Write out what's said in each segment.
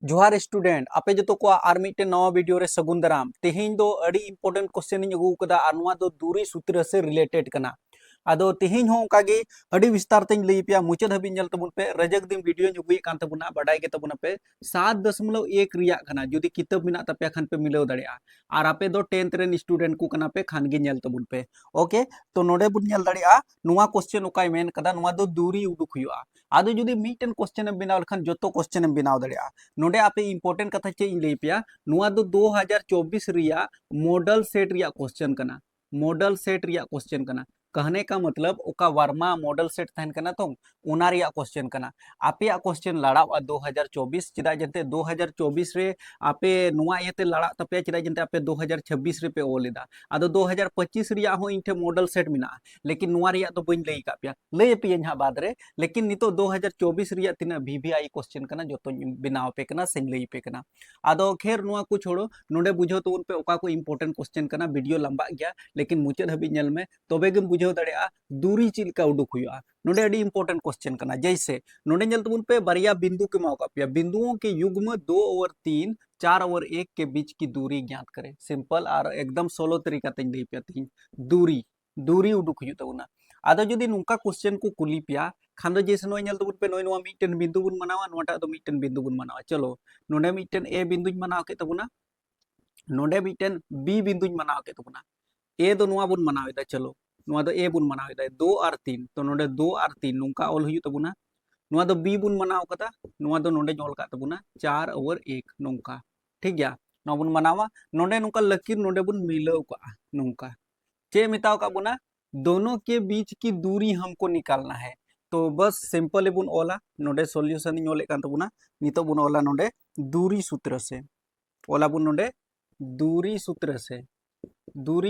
जोहार स्टूडेंट आपे जो को आर मिट्टे नवा वीडियो रे सगुन दाराम तेहिं दो अड़ी इंपोर्टेंट क्वेश्चन इन अगू कदा आर नवा दो दूरी सूत्र से रिलेटेड कना आदो तेहिं हो कागे अड़ी विस्तार तें लई पिया मुचाद हबी नेल तबुन पे रजक दिन वीडियो जुगुई कान तबुना बडाय के तबुना पे 7.1 रिया कना जुदी किताब मिना तपया खान पे मिलाव दाड़िया आर आपे दो 10th रेन स्टूडेंट को कना पे खान गे नेल तबुन पे ओके तो नोडे बुन नेल दाड़िया नुवा क्वेश्चन ओकाय मेन कदा नुवा दो दूरी उडुक हुआ आदो जुदी मीटन क्वेश्चन बनाव लखान जोतो क्वेश्चन बनाव दाड़िया नोडे आपे इंपोर्टेंट कथा चे इन लई पिया नुवा दो 2024 रिया मॉडल सेट रिया क्वेश्चन कना मॉडल सेट रिया क्वेश्चन कना कहने का मतलब ओका वर्मा मॉडल सेट तहन कना तो उना रिया क्वेश्चन कना आपे क्वेश्चन लड़ावा 2024 चिदा जंते 2024 रे आपे नुवा येते लड़ा तपे चिदा जंते आपे 2026 रे पे ओलेदा आदो 2025 रिया हो इनठे मॉडल सेट मिना लेकिन नुवा रिया तो बइन लई का पिया लई पे यहाँ बाद रे लेकिन नितो 2024 रिया तिना वीवीआई क्वेश्चन कना जोतो बनाव पे कना सें लई पे कना आदो खेर नुवा को छोड़ो नोडे बुझो तो उन पे ओका को इंपोर्टेंट क्वेश्चन कना वीडियो लंबा गया लेकिन मुचाद हबी नेल में तबे गम बुझाव दाड़िया दूरी चिलका उडुक हुआ नोडे अड़ी इंपोर्टेंट क्वेश्चन कना जैसे नोडे नेल तबुन पे बारिया बिंदु के माओ का पिया बिंदुओं के युग्म 2 और 3 4 और 1 के बीच की दूरी ज्ञात करें सिंपल और एकदम सोलो तरीका तें लई पिया तीन दूरी दूरी उडुक हुई तबुना आदो जुदी नुका क्वेश्चन को कुली पिया खान दो जैसे नोय नेल तबुन पे नोय नोवा मिटन बिंदु बुन मनावा नोटा दो मिटन बिंदु बुन मनावा चलो नोडे मिटन ए बिंदुñ मनाव के तबुना नोडे मिटन बी बिंदुñ मनाव के तबुना ए दो नुआ बुन मनावेदा चलो नुआ दो ए बुन मनावेदा 2 और 3 तो नोडे 2 और 3 नुका ऑल हुई तबुना नुआ दो बी बुन मनाव कदा नुआ दो नोडे ऑल का तबुना 4 और 1 नुका ठीक गया नुआ बुन मनावा नोडे नुका लकीर नोडे बुन मिलाव का नुका चे मिताव का बुना दोनों के बीच की दूरी हमको निकालना है तो बस सिंपल बुन ओला नोडे सॉल्यूशन इन ओले कान तबुना नितो बुन ओला नोडे दूरी सूत्र से ओला बुन नोडे दूरी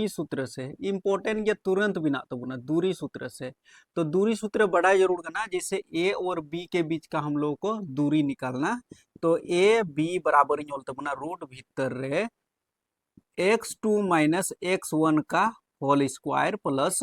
सूत्र से इंपोर्टेंट ये तुरंत बिना तबुना दूरी सूत्र से तो दूरी सूत्र बड़ा जरूर करना जैसे ए और बी के बीच का हम लोग को दूरी निकालना तो ए बी बराबर ही तबुना रूट भीतर रे x2 माइनस x1 का whole square plus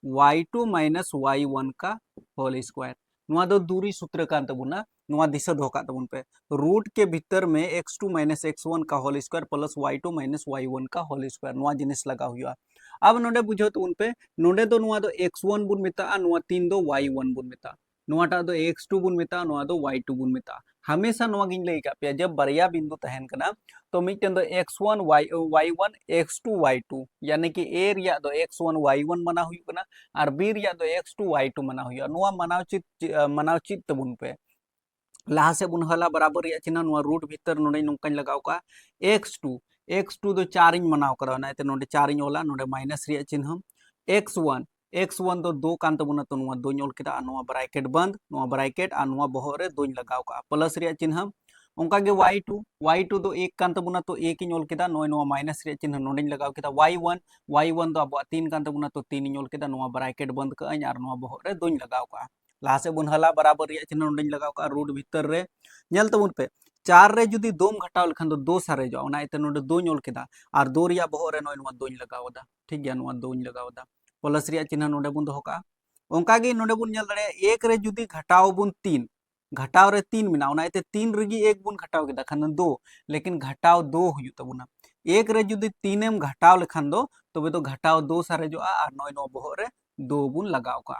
y2 minus y1 का होल स्क्वायर नुआ दो दूरी सूत्र का तबुना नुआ दिशा धोका तबुन पे रूट के भीतर में x2 माइनस x1 का whole square plus y2 minus y1 का होल स्क्वायर नुआ जिनिस लगा हुआ अब नोडे बुझो तो उन पे नोडे दो नुआ दो x1 बुन मेता नुआ 3 दो y1 बुन मेता नुआटा दो x2 बुन मेता नुआ दो y2 बुन मेता हमेशा नुआ गिन लई का पे जब बरिया बिंदु तहन कना तो मिटन दो x1 y1 x2 y2 यानी कि ए रिया दो x1 y1 मना हुई कना और बी रिया दो x2 y2 मना हुई नुआ मनाव चित तबुन पे लाहा से बुन हला बराबर या चिन्ह नुआ रूट भीतर नोडे नोंकाñ लगाव का x2 दो 4 इन मनाव करा ना ते नोडे 4 इन ओला नोडे माइनस रिया चिन्ह x1 दो 2 कान तबुना तो नुआ दोñ ओल केदा नुआ ब्रैकेट बंद नुआ ब्रैकेट आ नुआ बहर रे दोñ लगाव का प्लस रिया चिन्ह उनका गे y2 दो 1 कान तबुना तो 1 इन ओल केदा नोय नुआ माइनस रिया चिन्ह नोडेñ लगाव केदा y1 दो अब 3 कान तबुना तो 3 इन ओल केदा नुआ ब्रैकेट बंद का आर नुआ बहर रे दोñ लगाव का लाहा से बुन हला बराबर रिया चिन्ह नोडेñ लगाव का रूट भीतर रे नेल तबुन पे 4 रे जुदी दोम घटाव लखन दो 2 सारेजो ओना इते नोडे दोñ ओल केदा और 2 रिया बहर रे नोय नुआ दोñ लगावदा ठीक गया नुआ दोñ लगावदा प्लस रिया चिन्ह नोडे बुन दोहो का ओंका गे नोडे बुन नेल दाड़े 1 रे जुदी घटाव बुन 3 घटाव रे 3 मिना ओना इते 3 रगी 1 बुन घटाव केदा खान 2 लेकिन घटाव 2 हुयु तबुना 1 रे जुदी 3 एम घटाव लेखान दो तबे तो घटाव 2 सारेजोआ और नोय नो बहर रे 2 बुन लगाव का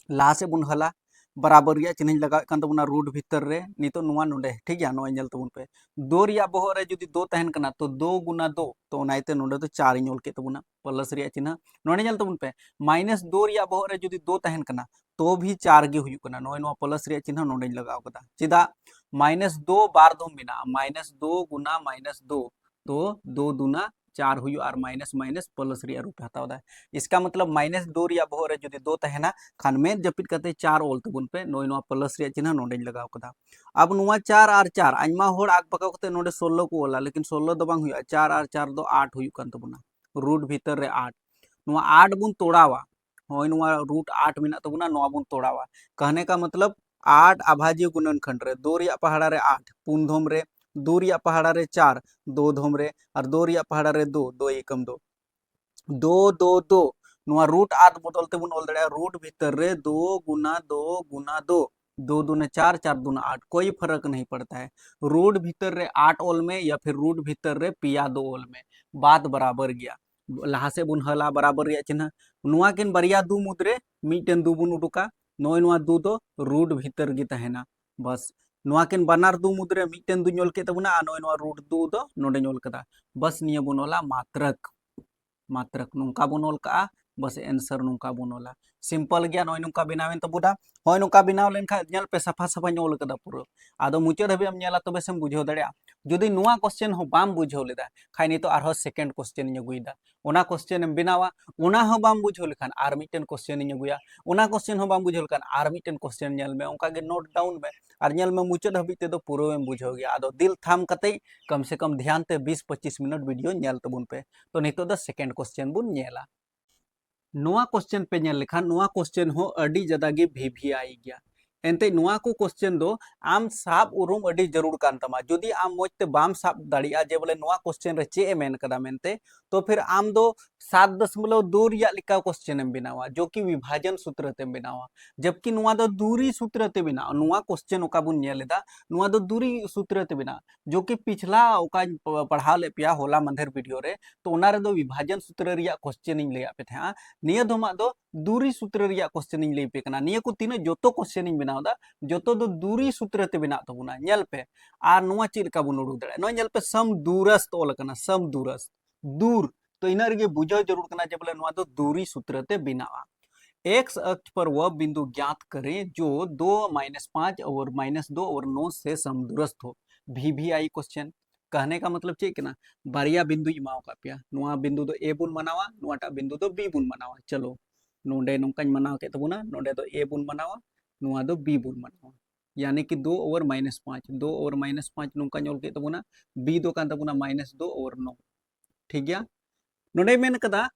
लाहा से बुन हला बराबर रिया चिन्ह लगाव कान तबुना रूट भीतर रे नितो नुआ नोडे ठीक गया नोय नेल तबुन पे 2 रिया बहर रे जुदी 2 तहन कना तो 2 गुना 2 तो ओनाइते नोडे तो 4 इन ओल के तबुना प्लस रिया चिन्ह नोडे नेल तबुन पे माइनस 2 रिया बहर रे जुदी 2 तहन कना तो भी 4 गे हुयु कना नोय नुआ प्लस रिया चिन्ह नोडे लगाव कदा चिदा -2 बार दो मिना -2 गुना -2 तो 2 दूना 4 हुयु और माइनस माइनस प्लस रिया रूप हताव दा इसका मतलब -2 रिया बहर रे जुदी 2 तहना खान में जपित करते 4 ओल तबुन पे नोय नुआ प्लस रिया चिन्ह नोडेñ लगाव कदा अब नुआ 4 और 4 आइमा होड़ आग पकाव कते नोडे 16 को ओला लेकिन 16 दो बांग हुआ 4 और 4 दो 8 हुयु कान तबुना रूट भीतर रे 8 नुआ 8 बुन तोड़ावा होय नुआ रूट 8 मिना तबुना नुआ बुन तोड़ावा कहने का मतलब 8 अभाज्य गुणनखंड रे 2 रिया पहाड़ा रे 8 पुन धोम रे 2 रिया पहाड़ा रे 4 2 धोम रे और 2 रिया पहाड़ा रे 2 2 एकम 2 2 2 2 नुआ रूट 8 बदलते बुन ओल दड़े रूट भीतर रे 2 गुना 2 गुना 2 2 दूने 4, 4 दूना 8, कोई फर्क नहीं पड़ता है। रूट भीतर रे 8 ओल में या फिर रूट भीतर रे पिया 2 ओल में, बात बराबर गया। लहा से बुन हला बराबर गया चिन्ह नुआ किन बरिया दू मुद्रे मीटेन दू बुन उडुका नोय नुआ दू दो रूट भीतर गी तहेना बस नुआ किन बनार दू मुद्रे मीटेन दू ñol के तबुना आ नोय नुआ रूट दू दो नोडे ñol कदा बस निया बुन ओला मात्रक मात्रक नुका बुन ओल का बस आंसर नुका बुन ओला सिंपल गया नोय नुका बनावेन तबुना होय नुका बनाव लेनखा ñल पे सफा सफा ñol कदा पुरो आदो मुचाद हबे हम ñला तबे सेम बुझाव दाड़िया जुदी नुआ क्वेश्चन हो बाम बुझाव लेदा खाय नितो आरो सेकेंड क्वेश्चन इन अगुइदा ओना क्वेश्चन एम बनावा ओना हो बाम बुझाव लेखान आर मिटेन क्वेश्चन इन अगुया ओना क्वेश्चन हो बाम बुझाव लेखान आर मिटेन क्वेश्चन ñल में ओंका गे नोट डाउन में और ñल में मुचाद हबी ते दो पुरो एम बुझाव गया आदो दिल थाम कते कम से कम ध्यान ते 20-25 मिनट वीडियो ñल तबुन पे तो नितो द सेकेंड क्वेश्चन बुन ñेला नोआ क्वेश्चन पे ñल लेखान नोआ क्वेश्चन हो अडी जदा गे भी आई गया एनते नोआ को क्वेश्चन दो आम साब उरुम अडी जरूर कान तमा जदि आम मोजते बाम साब दाड़िया जे बोले नोआ क्वेश्चन रे चे मेन कदा मेनते तो फिर आम दो 7.2 रिया लिका क्वेश्चन एम बनावा जो कि विभाजन सूत्र ते बनावा जबकि नोआ दो दूरी सूत्र ते बना नोआ क्वेश्चन ओका बुन ñेलेदा नोआ दो दूरी सूत्र ते बना जो कि पिछला ओका पढ़ा ले पिया होला मंधर वीडियो रे तो ओना रे दो विभाजन सूत्र रिया क्वेश्चन इन लेया पे था निया दोमा दो दूरी सूत्र रिया क्वेश्चन इन ले पे कना निया को तीन जोतो क्वेश्चन इन बनावदा जोतो दो दूरी सूत्र ते बना तबुना ñल पे आर नोआ चील का बुन उडुक दड़े नो ñल पे सम दूरस्थ ओल कना सम दूरस्थ दूर तो इना रे बुझाव जरूर कना जे बोले नोआ दो दूरी सूत्र ते बनावा एक्स अक्ष पर वह बिंदु ज्ञात करें जो 2 -5 और -2 और 9 से समदूरस्थ हो भी आई क्वेश्चन कहने का मतलब चेक ना बारिया बिंदु इमाओ का पिया नुआ बिंदु दो ए बुन मनावा नुआटा बिंदु दो बी बुन मनावा चलो नोडे नोंकाñ मनाव के तबुना नोडे दो ए बुन मनावा नुआ दो बी बुन मनावा यानी कि 2 और -5 2 और -5 नोंका ñol के तबुना बी दो कान तबुना -2 और 9 ठीक गया नोडे मेन कदा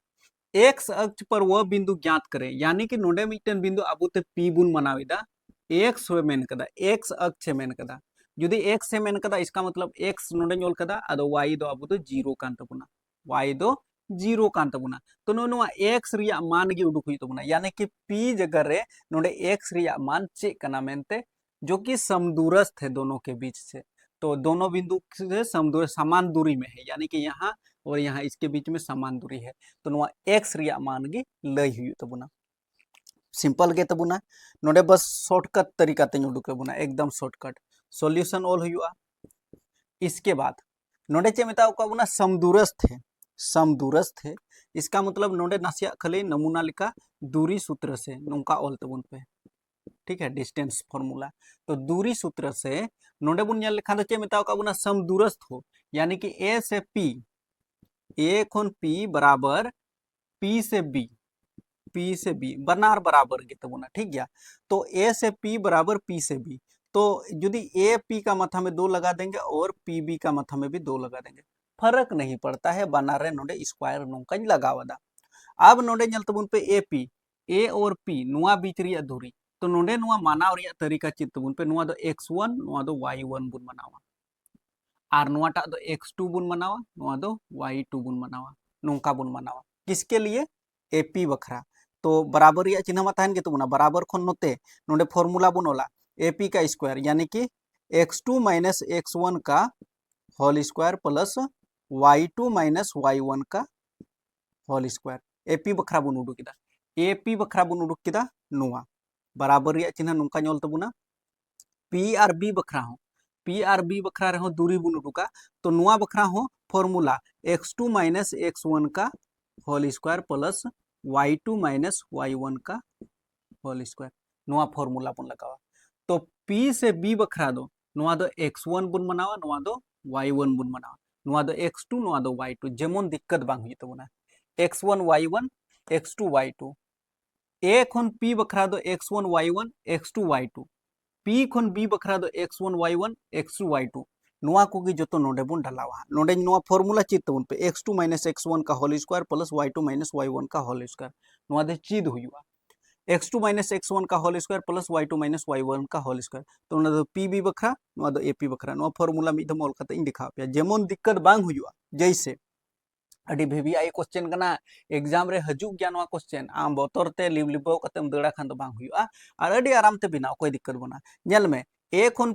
एक्स अक्ष पर वह बिंदु ज्ञात करें यानी कि नोडे मिटन बिंदु अब पी बुन मनाविदा एक्स मेन कदा एक्स अक्ष मेन कदा जुदी एक्स से मेन कदा इसका मतलब एक्स नोडे ñol कदा अदो वाई दो अब जीरो कान तबुना वाई दो जीरो कान तबुना तो नो एक्स रिया मान गी उडुक हुई तबुना यानी कि पी जगह रे नोडे एक्स रिया मान चे कना मेनते जो कि समदूरस्थ है दोनों के बीच से तो दोनों बिंदु से समदूर समान दूरी में है यानी कि यहाँ और यहाँ इसके बीच में समान दूरी है तो नोआ एक्स रिया मान गी लय हुई तबुना सिंपल गे तबुना नोडे बस शॉर्टकट तरीका ते उडुक बना एकदम शॉर्टकट सॉल्यूशन ऑल हुआ इसके बाद नोडे चे मेता को बना समदूरस्थ है इसका मतलब नोडे नासिया खाली नमूना लिखा दूरी सूत्र से नोंका ऑल तबुन पे ठीक है डिस्टेंस फॉर्मूला तो दूरी सूत्र से नोडे बुन ñel लेखा चे मेता को बना समदूरस्थ हो यानी कि ए से पी ए खन पी बराबर पी से बी बनार बराबर गे तबुना ठीक गया तो ए से पी बराबर पी से बी तो यदि ए पी का माथा में 2 लगा देंगे और पी बी का माथा में भी 2 लगा देंगे फर्क नहीं पड़ता है बनारे नोडे स्क्वायर नोंका लगावदा अब नोडे ñल तबुन पे ए पी ए और पी नुआ बीच रिया दूरी तो नोडे नुआ मानाव रिया तरीका चित तबुन पे नुआ दो x1 नुआ दो y1 बुन मनावा और नुआटा दो x2 बुन मनावा नुआ दो y2 बुन मनावा नोंका बुन मनावा किसके लिए एपी बखरा तो बराबर रिया चिन्ह मा तहन गे तबुना बराबर खन नोते नोडे फॉर्मूला बुन ओला एपी का स्क्वायर यानी कि x2 माइनस x1 का whole square plus y2 minus y1 का होल स्क्वायर एपी बखरा बुन उडुक किदा एपी बखरा बुन उडुक किदा नुआ बराबर रिया चिन्ह नोंका ñol तबुना पी और बी बखरा हो पी और बी बखरा रहो दूरी बुन उडुका तो नुआ बखरा हो फॉर्मूला x2 माइनस x1 का whole square plus y2 minus y1 का होल स्क्वायर नुआ फॉर्मूला बुन लगावा तो p से b बखरा दो नुआ दो x1 बुन मनावा नुआ दो y1 बुन मनावा नुआ दो x2 नुआ दो y2 जेमन दिक्कत बांग हुई तबुना x1 y1 x2 y2 a खन p बखरा दो x1 y1 x2 y2 p खन b बखरा दो x1 y1 x2 y2 नुआ को की जोतो नोडे बुन डालावा नोडे नुआ फॉर्मूला चित तबुन पे x2 माइनस x1 का whole square plus y2 minus y1 का होल स्क्वायर नुआ दे चीद हुआ x2 माइनस x1 का whole square plus y2 minus y1 का होल स्क्वायर तो नुआ दो pb बखरा नुआ दो ap बखरा नुआ फॉर्मूला मिद मोल कते इन दिखा पे जेमन दिक्कत बांग हुआ जैसे अड़ी भेबी आई क्वेश्चन कना एग्जाम रे हजुग गया नवा क्वेश्चन आम बोतर ते लिबलिबो कतेम दड़ा खान दो बांग हुआ और अड़ी आराम ते बिना कोई दिक्कत बना नेल में ए खन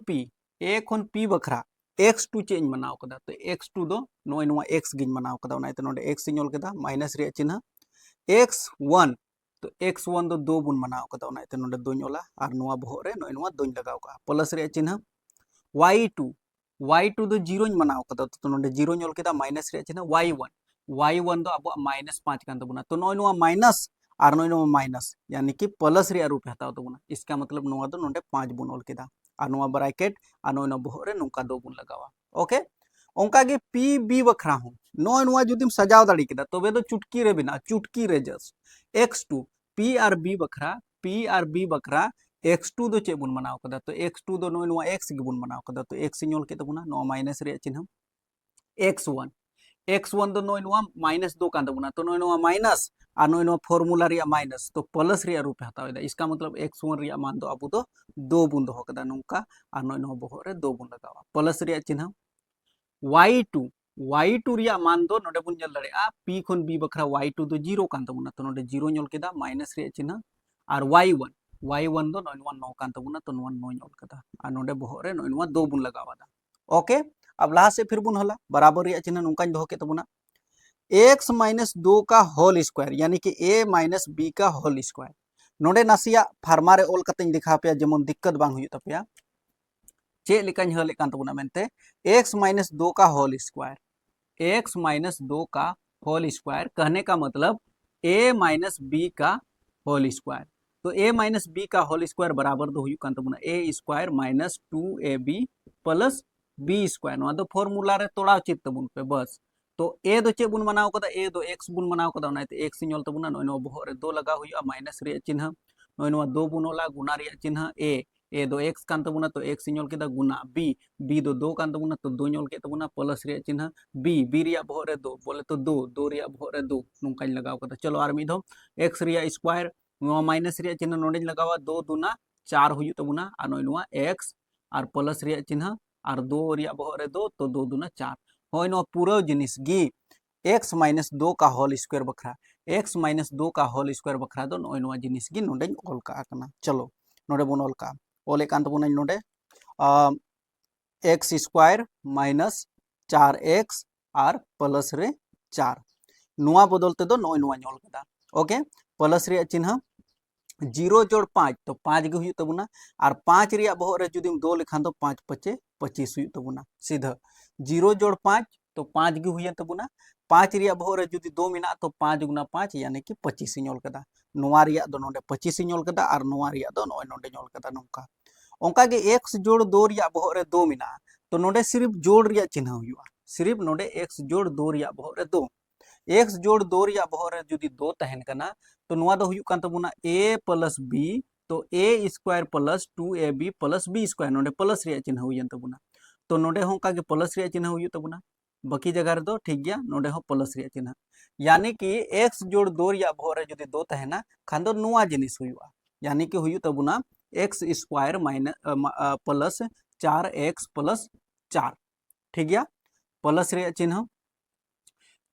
पी बखरा x2 चेंज मनाव कदा तो x2 दो नोय नवा x गिन मनाव कदा ओना नोडे x इनोल कदा माइनस रे चिन्ह x1 तो x1 दो 2 बुन मनाव कदा ओना नोडे दोñ ओला और नवा बहो रे नोय नवा दोñ लगाव का प्लस रे चिन्ह y2 दो 0 मनाव कदा तो नोडे 0 ओल कदा माइनस रे चिन्ह y1 दो अब माइनस 5 कान तबुना तो नोय नवा माइनस और नोय नवा माइनस यानी कि प्लस रे रूप हताव तबुना इसका मतलब नवा दो नोडे 5 बुन ओल केदा और नवा ब्रैकेट और नोय नवा बहो रे नोका 2 बुन लगावा ओके ओंका गे पी बी बखरा हो नोय नवा जुदिम सजाव दाड़ी केदा तबे दो चुटकी रे बिना चुटकी रे जस्ट x2 p और b बखरा x2 दो चे बुन मनाव कदा तो x2 दो नोय नवा x गे बुन मनाव कदा तो x इनोल के तबुना नवा माइनस रे चिन्ह x1 दो नोय नवा माइनस 2 कान तबुना तो नोय नवा माइनस और नोय नवा फॉर्मूला रे माइनस तो प्लस रे रूप हताव दा इसका मतलब x1 रे मान दो अबु दो 2 बुन दो कदा नोंका और नोय नवा बहो रे 2 बुन लगावा प्लस रे चिन्ह y2 रे मान दो नोडे बुन जल दड़े आ p खन b बखरा y2 दो 0 कान तबुना तो नोडे 0 ñol केदा माइनस रे चिन्ह और y1 दो नोय नवा 9 कान तबुना तो नवा 9 ñol कदा और नोडे बहो रे नोय नवा 2 बुन लगावा दा ओके अब लाहा से फिर बुन हला बराबर रे चिन्ह नोंकाñ दो के तबुना x माइनस 2 का होल स्क्वायर यानी कि a माइनस b का होल स्क्वायर नोडे नासिया फार्मा रे ओल कतेñ दिखा पे जेमन दिक्कत बांग हुई तपेया चे लेकाñ हले कान तबुना मेनते x माइनस 2 का होल स्क्वायर कहने का मतलब a माइनस b का होल स्क्वायर तो a माइनस b का होल स्क्वायर बराबर दो हुई कान तबुना a square minus 2ab plus b square नवा दो फॉर्मूला रे तोड़ा चित तबुन पे बस तो a दो चे बुन मनाव कदा a दो x बुन मनाव कदा ओनाते x ñol तबुना नोय नो बहो रे 2 लगा हुई माइनस रे चिन्ह नोय नो 2 बुन ओला गुना रे चिन्ह a दो x कान तबुना तो x ñol केदा गुना b दो 2 कान तबुना तो 2 ñol के तबुना प्लस रे चिन्ह b रे बहो रे 2 बोले तो 2 रे बहो रे 2 नोंकाñ लगाव कदा चलो आर मिद x रे स्क्वायर नोवा माइनस रे चिन्ह नोडे लगावा 2 दूना 4 हुई तबुना और नोय नोवा x और प्लस रे चिन्ह और 2 रे बहो रे 2 तो 2 दूना 4 होय नो पूरा जिनिस गी x माइनस 2 का होल स्क्वायर बखरा x माइनस 2 का होल स्क्वायर बखरा दो नोय नोवा जिनिस गी नोडे ओल का कना चलो नोडे बुन ओल का ओले कान तबुना नोडे x स्क्वायर माइनस 4x और प्लस रे 4 नोवा बदलते दो नोय नोवा ñol कदा ओके प्लस रे चिन्ह 0 जोड़ 5 तो 5 गे हुई तबुना और 5 रे बहो रे जुदिम 2 लिखान तो 5 5 25 हुई तबुना सीधा 0 जोड़ 5 तो 5 गे हुई तबुना 5 रे बहो रे जुदी 2 मिना तो 5 गुना 5 यानी कि 25 ñol कदा नोवा रे दो नोडे 25 ñol कदा और नोवा रे दो नोय नोडे ñol कदा नोंका ओंका गे x जोड़ 2 रे बहो रे 2 मिना तो नोडे सिर्फ जोड़ रे चिन्ह हुआ सिर्फ नोडे x जोड़ 2 रे बहो रे 2 x जोड़ 2 रे बहो रे जुदी 2 तहन कना तो नोवा दो हुई कान तबुना a प्लस b तो a square plus 2ab plus b square नोडे प्लस रे चिन्ह हुई तबुना तो नोडे हो का गे प्लस रे चिन्ह हुई तबुना बाकी जगह रे दो ठीक गया नोडे हो प्लस रे चिन्ह यानी कि x जोड़ 2 रे बहो रे जुदी 2 तहना खान दो नोवा जिनिस हुआ यानी कि हुई तबुना x square minus plus 4x plus 4 ठीक गया प्लस रे चिन्ह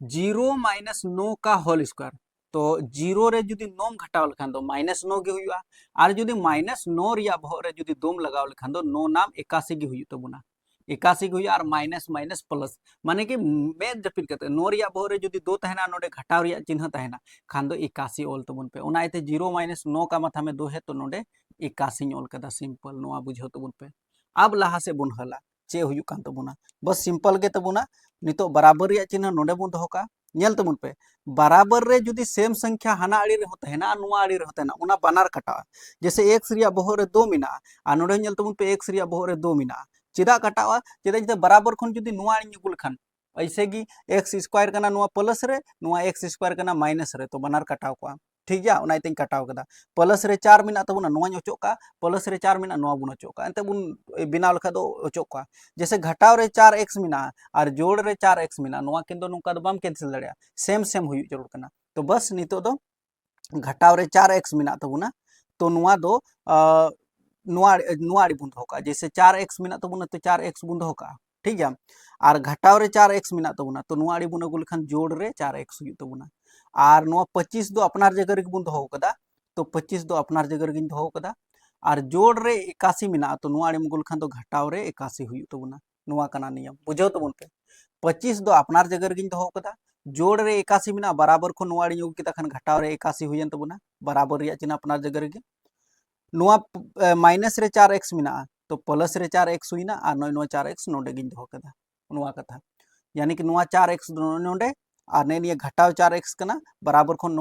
0 माइनस 9 का होल स्क्वायर तो 0 रे जुदी 9 घटाव लखान दो माइनस 9 गे हुआ और जुदी माइनस 9 रिया बहो रे जुदी 2 लगाव लखान दो 9 नाम 81 गे हुई तबुना 81 गे हुई और माइनस माइनस प्लस माने कि में जपिल करते 9 रिया बहो रे जुदी 2 तहना नोडे घटाव रिया चिन्ह तहना खान दो 81 ओल तबुन पे ओना इते 0 माइनस 9 का माथा में 2 है तो नोडे 81 ओल कदा सिंपल नोआ बुझो तबुन पे अब लाहा से बुन हला चे हुई कान तबुना बस सिंपल गे तबुना नितो बराबर रिया चिन्ह नोडे बुन दोहो का नेल तबुन पे बराबर रे जुदी सेम संख्या हाना आड़ी रे होते है ना नुआ आड़ी रे होते है ना उना बानार कटा जैसे x रिया बहो रे 2 मिना आ नोडे नेल तबुन पे x रिया बहो रे 2 मिना चिदा कटावा चिदा जते बराबर खन जुदी नुआ आड़ी गुल खान ऐसे गी x स्क्वायर कना नुआ प्लस रे नुआ x स्क्वायर कना माइनस रे तो बानार कटाव को ठीक गया उना इतें कटाव कदा प्लस रे 4 मिना तबुना नुआ ओचो का प्लस रे 4 मिना नुआ बुन ओचो का एते बुन बिनाव लखा दो ओचो का जैसे घटाव रे 4x मिना और जोड़ रे 4x मिना नुआ किंदो नुका दो बाम कैंसिल दड़िया सेम सेम हुई जरूर कना तो बस नितो दो घटाव रे 4x मिना तबुना तो नुआ दो नुआ नुआ बुन दोका जैसे 4x मिना तबुना तो 4x बुन दोका ठीक गया और घटाव रे 4x मिना तबुना तो नुआ आड़ी बुन अगु लेखान जोड़ रे 4x हुई तबुना और नुआ 25 दो अपनार जगह रे बुन दोहो कदा तो 25 दो अपनार जगह रे दोहो कदा और जोड़ रे 81 मिना तो नुआ आड़ी मुगुल खान तो घटाव रे 81 हुई तबुना नुआ कना नियम बुझाव तबुन पे 25 दो अपनार जगह रे दोहो कदा जोड़ रे 81 मिना बराबर को नुआ आड़ी उग किता खान घटाव रे 81 हुई तबुना बराबर रिया चिन्ह अपनार जगह रे नुआ माइनस रे 4x मिना तो प्लस रे 4x हुईना और नय 4x नोडे गिन दोहो कदा नुआ कथा यानी कि नुआ 4x नोडे और ने घटाव 4x कना बराबर खन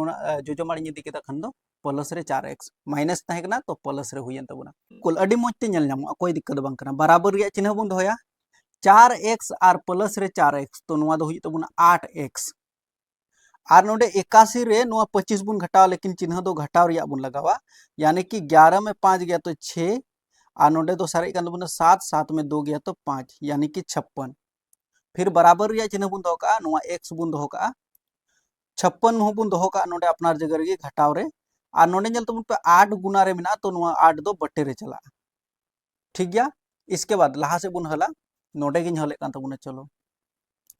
जोजो माड़ी इदी केदा खन दो प्लस रे 4x माइनस तहे कना तो प्लस रे हुईन तबुना कुल अडी मोज ते नेल नामो कोई दिक्कत बांग कना बराबर रिया चिन्ह बन दोया 4x और प्लस रे 4x तो नुआ दो हुई तबुना 8x और नोडे 81 रे नुआ 25 बुन घटाव लेकिन चिन्ह दो घटाव रिया बुन लगावा यानी कि 11 में 5 गया तो 6 और नोडे तो सारे कान तबुना 7 7 में 2 गया तो 5 यानी कि 56 फिर बराबर रिया चिन्ह बुन दोहो का नुआ x बुन दोहो का 56 हो बुन दोहो का नोडे अपनार जगह रे घटाव रे और नोडे जल तबुन पे 8 गुना रे मिना तो नुआ 8 दो बट्टे रे चला ठीक गया इसके बाद लहा से बुन हला नोडे गिन हले कान तबुना चलो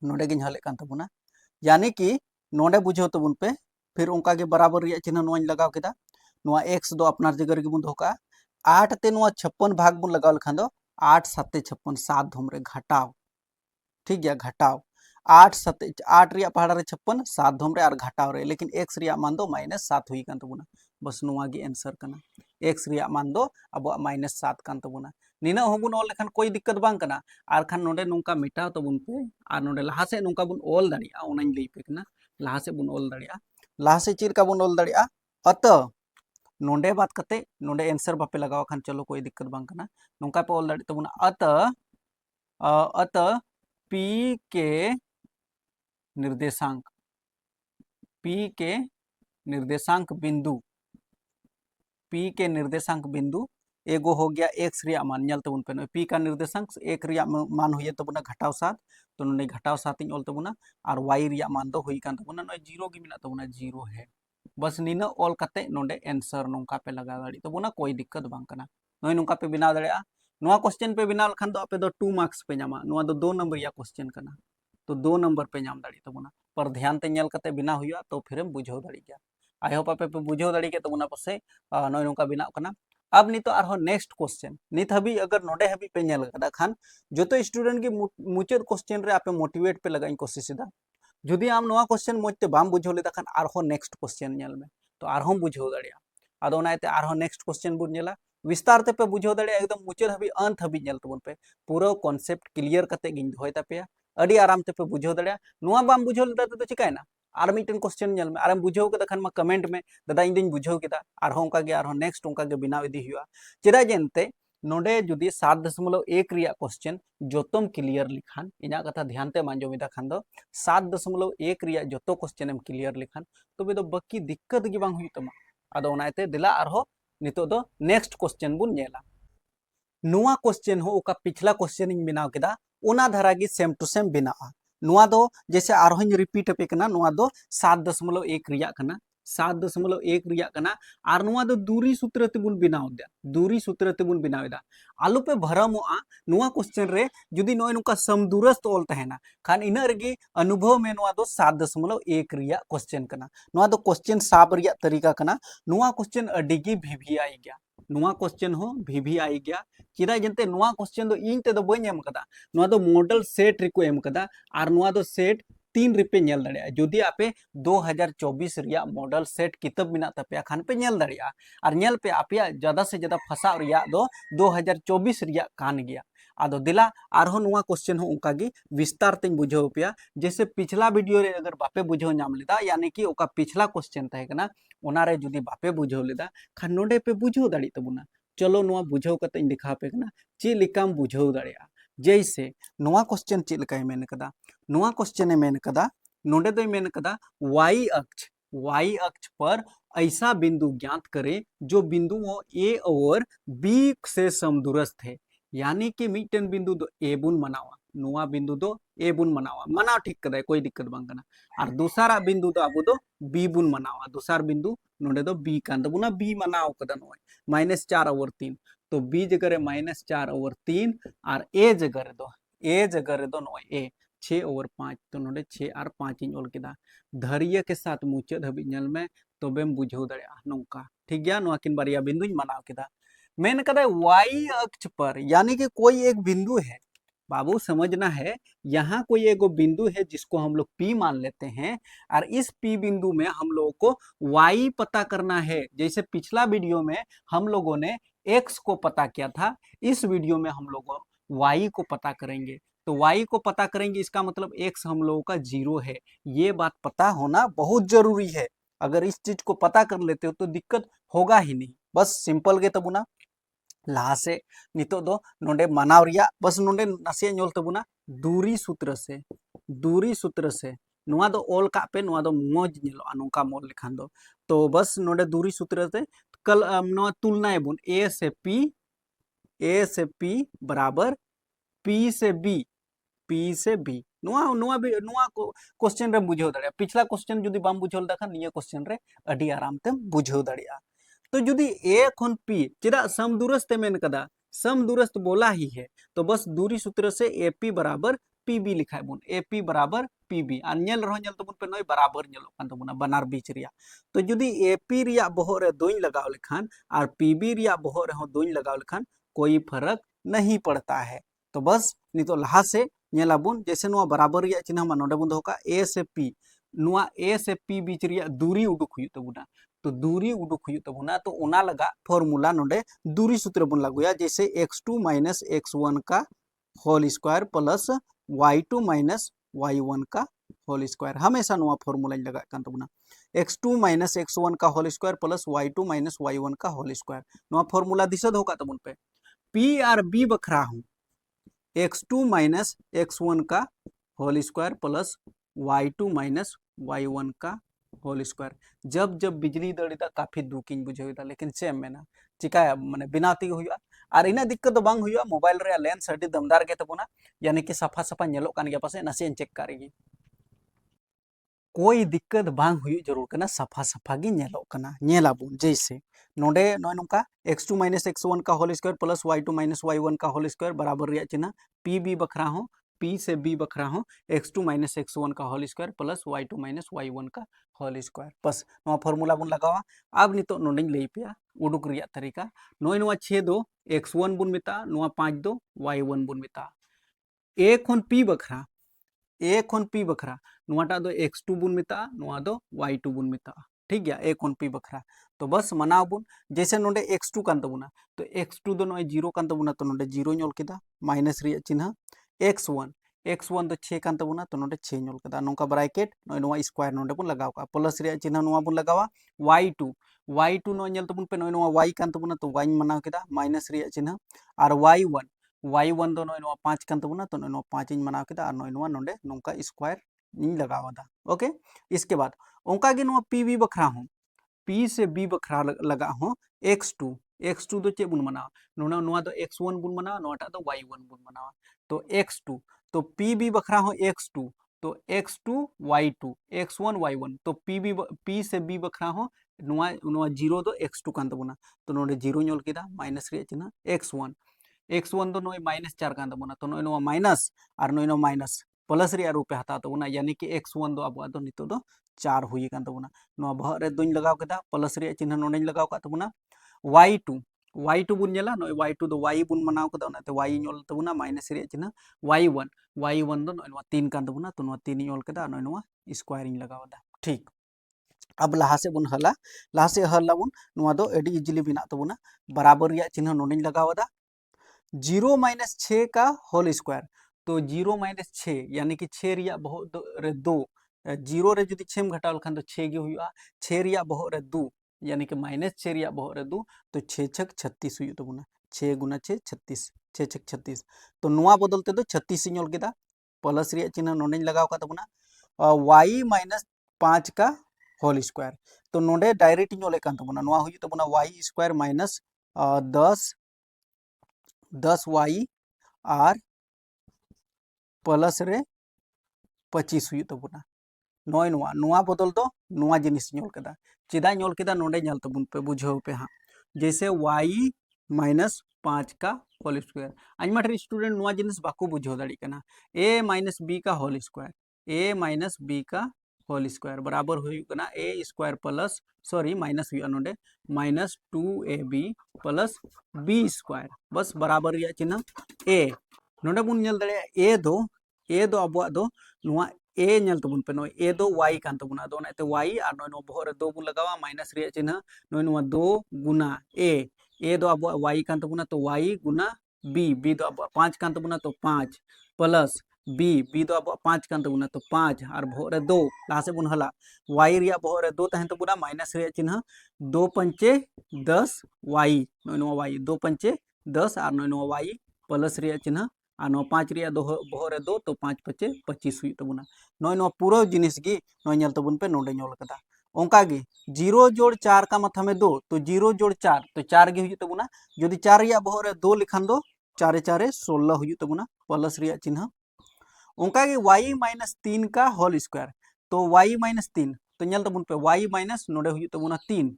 नोडे गिन हले कान तबुना यानी कि नोडे बुझो तबुन पे फिर उनका के बराबर रिया चिन्ह नुआ लगाव केदा नुआ x दो अपनार जगह रे बुन दोहो का 8 ते नुआ 56 भाग बुन लगाव लखान दो 8 7 56 7 धम रे घटाव ठीक गया घटाव 8 7 8 रिया पहाड़ा रे 56 7 धम रे और घटाव रे लेकिन x रिया मान दो -7 हुई कान तबुना बस नुआ गी आंसर कना x रिया मान दो अब -7 कान तबुना निना होबुन ऑल लेखान कोई दिक्कत बांग कना आर खान नोडे नुंका मिटाव तबुन पे और नोडे लहा से नुंका बुन ऑल दाड़िया ओनाइन लई पे कना लहा से बुन ऑल दाड़िया लहा से चीर का बुन ऑल दाड़िया अत नोडे बात कते नोडे आंसर बापे लगाव खान चलो कोई दिक्कत बांग कना नुंका पे ऑल दाड़ी तबुना अत P के निर्देशांक P के निर्देशांक बिंदु P के निर्देशांक बिंदु एगो हो गया x रिया मान नल तबुन पे P का निर्देशांक 1 रिया मान हुई तबुना घटाव 7 तो नोने घटाव 7 इन ऑल तबुना और y रिया मान दो हुई कान तबुना नय 0 गी मिना तबुना 0 है बस नीना ऑल कते नोडे आंसर नोंका पे लगा दाड़ी तबुना कोई दिक्कत बांग कना नय नोंका पे बिना दाड़िया नुआ क्वेश्चन पे बिना लखान दो आपे दो 2 मार्क्स पे नामा नुआ दो 2 नंबर या क्वेश्चन कना तो 2 नंबर पे नाम दाड़ी तबुना पर ध्यान ते नेल कते बिना हुआ तो फिर हम बुझाव दाड़ी गया आई होप आपे पे बुझाव दाड़ी के तबुना पसे नय नोंका बिना कना अब नितो आरो नेक्स्ट क्वेश्चन नित हबी अगर नोडे हबी पे नेल कदा खान जतो स्टूडेंट के मुचाद क्वेश्चन रे आपे मोटिवेट पे लगाई कोशिश दा जुदी आम नोआ क्वेश्चन मोजते बाम बुझाव लेदा खान आरो नेक्स्ट क्वेश्चन नेल में तो आरो बुझाव दाड़िया आदो नायते आरो नेक्स्ट क्वेश्चन बुन नेला विस्तार ते पे बुझाव दाड़िया एकदम मुचाद हबी अंत हबी नेल तबन पे पूरा कॉन्सेप्ट क्लियर कते गिन दोय तापेया अडी आराम ते पे बुझाव दाड़िया नुआ बाम बुझाव लेदा तो चिकायना आर मिटन क्वेश्चन नेल में आराम बुझाव केदा खान मा कमेंट में दादा इन दिन बुझाव केदा आरो उनका गे आरो नेक्स्ट उनका गे बिनाव इदी हुआ चेदा जेनते नोडे जुदी 7.1 रिया क्वेश्चन जोतम क्लियर लिखान इना कथा ध्यान ते मांजोमिदा खान दो 7.1 रिया जोतो क्वेश्चन एम क्लियर लिखान तबे दो बाकी दिक्कत गे बांग हुई तमा आदो ओनाते दिला आरो नितो दो नेक्स्ट क्वेश्चन बुन नेला नुआ क्वेश्चन हो ओका पिछला क्वेश्चन इन बिनाव केदा ओना धारा गे सेम टू सेम बिनाआ नुआ दो जैसे आरोहिन रिपीट पे कना नुआ दो 7.1 रिया कना 7.1 रिया कना आर नुआ दो दूरी सूत्र तेबुन बिनाव दे दूरी सूत्र तेबुन बिनाव दा आलू पे भरमोआ नुआ क्वेश्चन रे जुदी नय नुका समदूरस्थ ऑल तहेना खान इना रेगे अनुभव में नुआ दो 7.1 रिया क्वेश्चन कना नुआ दो क्वेश्चन साब रिया तरीका कना नुआ क्वेश्चन अडिगी भिभी आई गया नुआ क्वेश्चन हो भिभी आई गया चिदा जंते नुआ क्वेश्चन दो इन ते दो बई एम कदा नुआ दो मॉडल सेट रिको एम कदा आर नुआ दो सेट 3 रिपे नेल दाड़िया जुदी आपे 2024 रिया मॉडल सेट किताब मिना तपेया खान पे नेल दाड़िया और नेल पे आपया ज्यादा से ज्यादा फसा रिया दो 2024 रिया कान गया आदो दिला आरो नुआ क्वेश्चन हो उनका गी विस्तार तें बुझाव पेया जैसे पिछला वीडियो रे अगर बापे बुझाव नाम लेदा यानी कि ओका पिछला क्वेश्चन तहे कना ओना रे जुदी बापे बुझाव लेदा खान नोडे पे बुझाव दाड़ी तबुना चलो नुआ बुझाव कते इन दिखा पे कना चे लिकाम बुझाव दाड़िया जैसे नुआ क्वेश्चन चे लकाय मेन कदा नुआ क्वेश्चन ए मेन कदा नोडे दो मेन कदा y अक्ष पर ऐसा बिंदु ज्ञात करें जो बिंदु ए और बी से समदूरस्थ है यानी कि मिटन बिंदु दो ए बुन मनावा नुआ बिंदु दो ए बुन मनावा मनाव ठीक कदा कोई दिक्कत बांग कना और दूसरा बिंदु दो आबो दो बी बुन मनावा दूसरा बिंदु नोडे दो बी कान दबुना बी मनाव कदा नोय -4/3 तो बी जगह रे -4/3 और ए जगह रे दो ए जगह रे दो नॉय ए 6 ओवर 5 तो नोडे 6 और 5 इन ओल केदा धरिया के साथ मुचाद हबी नेल में तबेम बुझाव दड़िया नोंका ठीक गया नोआ किन बारिया बिंदु मानाव केदा मेन कदा वाई अक्ष पर यानी कि कोई एक बिंदु है बाबू समझना है यहाँ कोई एक बिंदु है जिसको हम लोग P मान लेते हैं और इस P बिंदु में हम लोगों को Y पता करना है। जैसे पिछला वीडियो में हम लोगों ने X को पता किया था, इस वीडियो में हम लोग Y को पता करेंगे। तो Y को पता करेंगे इसका मतलब X हम लोगों का 0 है। ये बात पता होना बहुत जरूरी है। अगर इस चीज को पता कर लेते हो तो दिक्कत होगा ही नहीं। बस सिंपल गे तबुना लहा से नितो दो नोंडे मानाव रिया बस नोंडे नासिया ñol तबुना दूरी सूत्र से नुआ दो ओल का पे नुआ दो मोज ñेलोआ नोंका मोल लेखान दो तो बस नोंडे दूरी सूत्र से कल नुआ तुलना बुन ए से पी बराबर पी से बी नुआ क्वेश्चन रे बुझाव दाड़िया पिछला क्वेश्चन जुदी बाम बुझाव दाखा निया क्वेश्चन रे अडी आराम ते बुझाव दाड़िया तो जुदी ए खन पी चेदा समदूरस्थ मेन कदा समदूरस्थ बोला ही है तो बस दूरी सूत्र से एपी बराबर पीबी लिखा है बुन एपी बराबर पीबी और नेल रहो नेल तबुन पे नय बराबर नेलो कान तबुना बनार बीच रिया तो जुदी एपी रिया बहो रे दोई लगाव लेखान और पीबी रिया बहो रे दोई लगाव लेखान कोई फर्क नहीं पड़ता है। तो बस नितो लहा से नेलाबुन जैसे नुआ बराबर रिया चिन्ह मा नोडे बुन दोका ए से पी बीच रिया दूरी उडुक हुई तबुना तो दूरी उडुक हुई तबुना तो ओना लगा फॉर्मूला नोडे दूरी सूत्र बन लागुया जैसे x2 माइनस x1 का whole square plus y2 minus y1 का होल स्क्वायर हमेशा नुआ फॉर्मूला लगा कान तबुना x2 माइनस x1 का whole square plus y2 minus y1 का होल स्क्वायर नुआ फॉर्मूला दिसद होका तबुन पे p और b बखरा हूं x2 माइनस x1 का whole square plus y2 minus y1 का होल स्क्वायर जब जब बिजली दड़ीदा काफी दुखिन बुझेदा लेकिन सेम में ना चिकाया माने बिना ती हुआ और इना दिक्कत बांग हुआ मोबाइल रे लेंस अडी दमदार के तबुना यानी कि सफा सफा नेलो कान गया पासे नसे चेक करेगी कोई दिक्कत बांग हुई जरूर कना सफा सफा गी नेलो कना नेलाबुन जैसे नोडे नय नुका x2 माइनस x1 का whole square plus y2 minus y1 का होल स्क्वायर बराबर रिया चिन्ह pb बखरा हो p से b बखरा हो x2 माइनस x1 का whole square plus y2 minus y1 का होल स्क्वायर बस नुआ फॉर्मूला बुन लगावा अब नितो नोंडिंग लई पिया उडुक रिया तरीका नय नुआ 6 दो x1 बुन मिता नुआ 5 दो y1 बुन मिता a खन p बखरा नुआटा दो x2 बुन मिता नुआ दो y2 बुन मिता ठीक गया a खन p बखरा तो बस मनाव बुन जैसे नोंडे x2 कान तबुना तो x2 दो नय 0 कान तबुना तो नोंडे 0 ñol केदा माइनस रिया चिन्ह x1 दो 6 कान तबुना तो नोंडे 6 ñol केदा नोंका ब्रैकेट नय नुआ स्क्वायर नोंडे बुन लगाव का प्लस रिया चिन्ह नुआ बुन लगावा y2 नय ñel तबुन पे नय नुआ y कान तबुना तो y मनाव केदा माइनस रिया चिन्ह और y1 दो नय नुआ 5 कान तबुना तो नय नुआ 5 इन मनाव केदा और नय नुआ नोंडे नोंका स्क्वायर इन लगावदा ओके। इसके बाद ओंका गे नुआ pb बखरा हूं p से b बखरा लगा हो x2 दो चे बुन मनावा नुना नुआ दो x1 बुन मनावा नोटा दो y1 बुन मनावा तो x2 तो pb बखरा हो x2 तो x2 y2 x1 y1 तो p से b बखरा हो नुआ 0 दो x2 कान तबुना तो नोडे 0 ñol केदा माइनस रे चिन्ह x1 दो नोय माइनस 4 कान तबुना तो नोय नुआ माइनस और नोय नुआ माइनस प्लस रे रूपे हता तबुना यानी कि x1 दो अब दो नितो दो 4 हुई कान तबुना नुआ बह रे दोኝ लगाव केदा प्लस रे चिन्ह नोडे लगाव का तबुना y2 बुन नेला नोय y2 दो y बुन मनाव कदा ओनाते y ñol तबुना माइनस रे चिन्ह y1 दो नोय 3 कान तबुना तो नोय 3 ñol केदा नोय नुआ स्क्वायर इन लगावदा ठीक। अब लहा से बुन हला बुन नुआ दो एडी इजीली बिना तबुना बराबर रिया चिन्ह नोडे लगावदा 0 माइनस 6 का होल स्क्वायर तो 0 माइनस 6 यानी कि 6 रिया बहुत रे 2 0 रे जुदी 6 घटाव लखान तो 6 गे हुआ 6 रिया बहुत रे 2 यानी कि माइनस 6 रिया बहुत रे 2 तो 6 छक 36 हुई तबुना 6 गुना 6 36 6 छक 36 तो नुआ बदलते तो 36 ñol केदा प्लस रिया चिन्ह नोडे लगाव का तबुना y माइनस 5 का होल स्क्वायर तो नोडे डायरेक्ट ñol कान तबुना नुआ हुई तबुना y स्क्वायर माइनस 10y और प्लस रे 25 हुई तबुना नय नुआ बदल दो नुआ जिनिस ñol केदा चेदा ñol केदा नोडे ñल तबुन पे बुझाव पे हां जैसे y -5 का होल स्क्वायर आइमा ढेर स्टूडेंट नोआ जिनिस बाको बुझाव दाड़ी कना a माइनस b का whole square a minus b का होल स्क्वायर बराबर हुई कना a square plus sorry minus हुई नोडे minus 2ab plus b square बस बराबर रिया चिन्ह a नोडे बुन नेल दाड़े a दो अबुआ दो नोआ a नेल तबुन पे नो a दो y कान तबुना दो नाते y और नो बहर रे दो बुन लगावा माइनस रिया चिन्ह नो दो गुना a दो अब y कान तबुना तो y गुना b दो अब 5 कान तबुना तो 5 प्लस b दो अब 5 कान तबुना तो 5 और भोरे 2 लहा से बुन हला y रिया भोरे 2 तहन तबुना माइनस रिया चिन्ह 2 पंचे 10 y नो y 2 पंचे 10 और नो y प्लस रिया चिन्ह और नो 5 रिया दो भोरे 2 तो 5 पचे 25 हुई तबुना नो पूरा जिनिस गी नो नेल तबुन पे नोडे नेल कदा ओंका गे 0 जोड़ 4 का माथा में 2 तो 0 जोड़ 4 तो 4 गे हुई तबुना यदि 4 रिया बहर रे 2 लिखान दो 4 4 16 हुई तबुना प्लस रिया चिन्ह ओंका गे y माइनस 3 का होल स्क्वायर तो y माइनस 3 तो नेल तबुन पे y माइनस नोडे हुई तबुना 3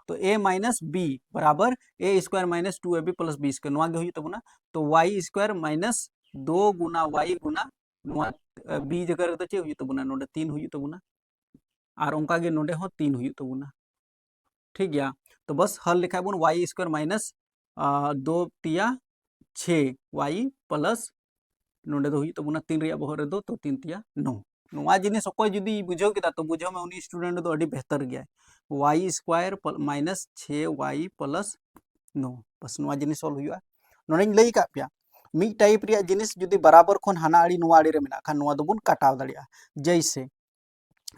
तो a माइनस b बराबर a square minus 2ab plus b square नोआ गे हुई तबुना तो y स्क्वायर माइनस 2 गुना y गुना नोआ b जगह रे तो चे हुई तबुना नोडे 3 हुई तबुना और ओंका गे नोडे हो 3 हुई तबुना ठीक गया तो बस हल लिखा बन y स्क्वायर माइनस 2 तिया 6 y प्लस नोडे दो हुई तबुना 3 रिया बहर रे दो तो 3 तिया 9 नोआ जिनिस अकोय जुदी बुझाव केदा तो बुझाव में उनी स्टूडेंट दो अडी बेहतर गया y square minus 6y plus 9 बस नोआ जिनिस सॉल्व हुआ नोडे लई का पिया मी टाइप रिया जिनिस जुदी बराबर खन हाना आड़ी नोआ आड़ी रे मेना खान नोआ दो बुन काटाव दाड़िया जैसे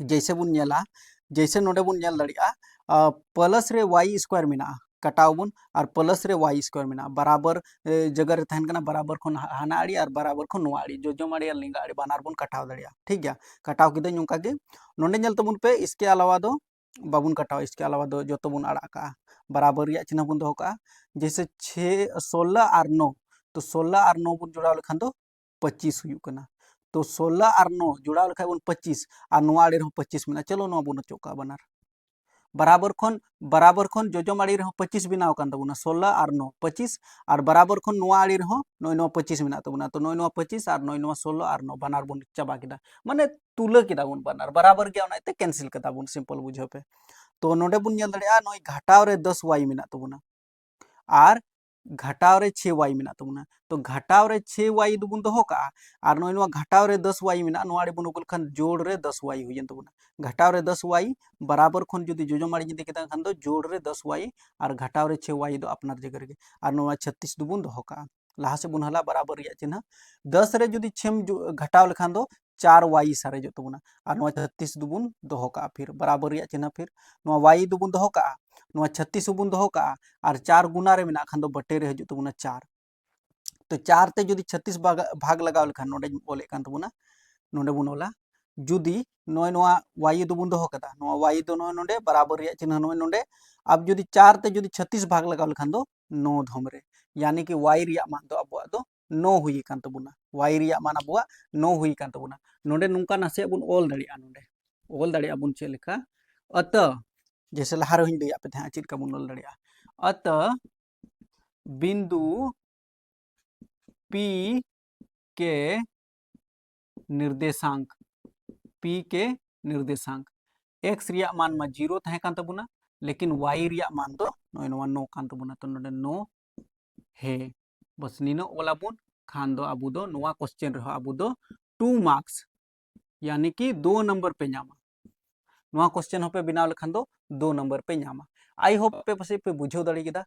जैसे बुन नेला जैसे नोडे बुन नेल दाड़िया प्लस रे y स्क्वायर मेना कटाव बुन और प्लस रे y स्क्वायर मेना बराबर जगह रे तहन कना बराबर खन हाना आड़ी और बराबर खन नोआ आड़ी जो आड़ी और लिंगा आड़ी बानार बुन कटाव दाड़िया ठीक गया कटाव किदे नोंका गे नोडे नेल तबुन पे इसके अलावा दो बाबुन कटाव इसके अलावा दो जो बुन आड़ा का बराबर रिया चिन्ह बुन दोहो का जैसे 6 16 और 9 तो 16 और 9 बुन जोड़ाव लेखान दो 25 हुई कना तो 16 और 9 जुड़ाव लेखा बुन 25 और नोआ आड़ी रे 25 मेना चलो नोआ बुन चौका बनार बराबर खन जोजम आड़ी रे 25 बिनाव कान तबुना 16 और 9 25 और बराबर खन नोआ आड़ी रे नोय नोआ 25 मेना तबुना तो नोय नोआ 25 और नोय नोआ 16 और 9 बानार बुन चाबा केदा माने तुला केदा बुन बानार बराबर गया ओनाते कैंसिल केदा बुन सिंपल बुझाव पे तो नोडे बुन नेल दाड़िया नोय घटाव रे 10 y मेना तबुना और घटाव रे 6 y मेना तबुना तो घटाव रे 6 y दुबुन दोहो का और नोय नोआ घटाव रे 10 y मेना नोआ आड़ी बुन उगुल खान जोड़ रे 10 y हुयन तबुना घटाव रे 10 y बराबर खन जुदी जोजम आड़ी जदी केता खान दो जोड़ रे 10 y और घटाव रे 6 y दो अपनार जगह रे और नोआ 36 दुबुन दोहो का लहा से बुन हला बराबर रिया चिन्ह 10 रे जुदी 6 घटाव लेखान दो 4 y सारे जो तबुना और नोआ 36 दुबुन दोहो का फिर बराबर रिया चिन्ह फिर नोआ y दुबुन दोहो का नोआ 36 बुन दोहो का और 4 गुना रे मेना खान दो बटे रे हजु तबुना 4 तो 4 ते जुदी 36 भाग लगाव लेखान नोडे बोले कान तबुना नोडे बुन ओला जुदी नोय नोआ y दुबुन दोहो कदा नोआ y दो नोय नोडे बराबर रिया चिन्ह नोय नोडे अब जुदी 4 ते जुदी 36 भाग लगाव लेखान दो 9 धम रे यानी कि y रिया मान दो अबुआ दो 9 हुई कान तबुना y रिया मान अबुआ 9 हुई कान तबुना नोडे नुंका नासे बुन ओल दाड़िया नोडे ओल दाड़िया बुन चे लेखा अत जैसे लहार हुई लैया पे थे चित का बुन ओल दाड़िया अत बिंदु P के निर्देशांक P के निर्देशांक x रिया मान मा 0 तहे कान तबुना लेकिन y रिया मान दो नोय नोआ 9 कान तबुना तो नोडे 9 हे बस नीनो ओला बुन खान दो अबु दो नोआ क्वेश्चन रहो अबु दो 2 मार्क्स यानी कि 2 नंबर पे नामा नोआ क्वेश्चन हो पे बिनाव लेखान दो 2 नंबर पे नामा आई होप पे पसे पे बुझाव दाड़ी केदा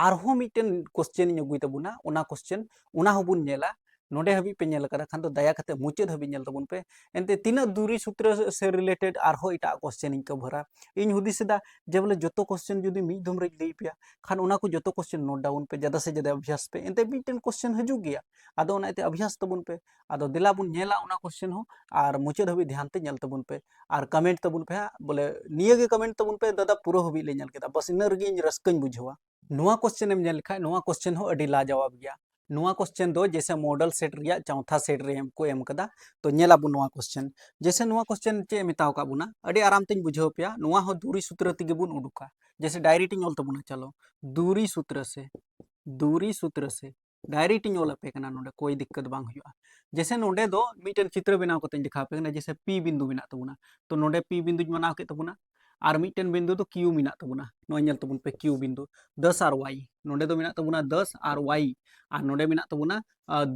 आरहो मिटेन क्वेश्चन इन अगुई तबुना ओना क्वेश्चन ओना होबुन नेला नोडे हबी पे नेल करा खान तो दया कते मुचाद हबी नेल तबुन पे एनते तीना दूरी सूत्र से रिलेटेड आरहो इटा क्वेश्चन इन कभरा इन हुदिसदा जे बोले जतो क्वेश्चन जुदी मी धम रे लई पिया खान ओना को जतो क्वेश्चन नोट डाउन पे ज्यादा से ज्यादा अभ्यास पे एनते मिटेन क्वेश्चन हजू गया आदो ओनाते अभ्यास तबुन पे आदो दिला बुन नेला ओना क्वेश्चन हो और मुचाद हबी ध्यान ते नेल तबुन पे और कमेंट तबुन पे बोले निये गे कमेंट तबुन पे दादा पूरा हबी ले नेल केदा बस इन रगी इन रस्कन बुझवा नोआ क्वेश्चन एम नेल खा नोआ क्वेश्चन हो अडी लाजवाब गया नुआ क्वेश्चन दो जैसे मॉडल सेट रिया चौथा सेट रे को एम कदा तो नेलाबो नुआ क्वेश्चन जैसे नुआ क्वेश्चन चे मेताव का बुना अड़ी आराम तें बुझाव पेया नुआ हो दूरी सूत्र तिगे बुन उडुका जैसे डायरेक्ट ऑल तबुना चलो दूरी सूत्र से डायरेक्ट ऑल पे कना नोडे कोई दिक्कत बांग हुआ जैसे नोडे दो मीटन चित्र बनाव कते दिखा पे जैसे पी बिंदु बिना तबुना तो नोडे पी बिंदु बनाव के तबुना और मीटन बिंदु तो क्यू मिना तबुना नो नेल तबुन पे क्यू बिंदु 10 और वाई नोडे दो मिना तबुना 10 और वाई और नोडे मिना तबुना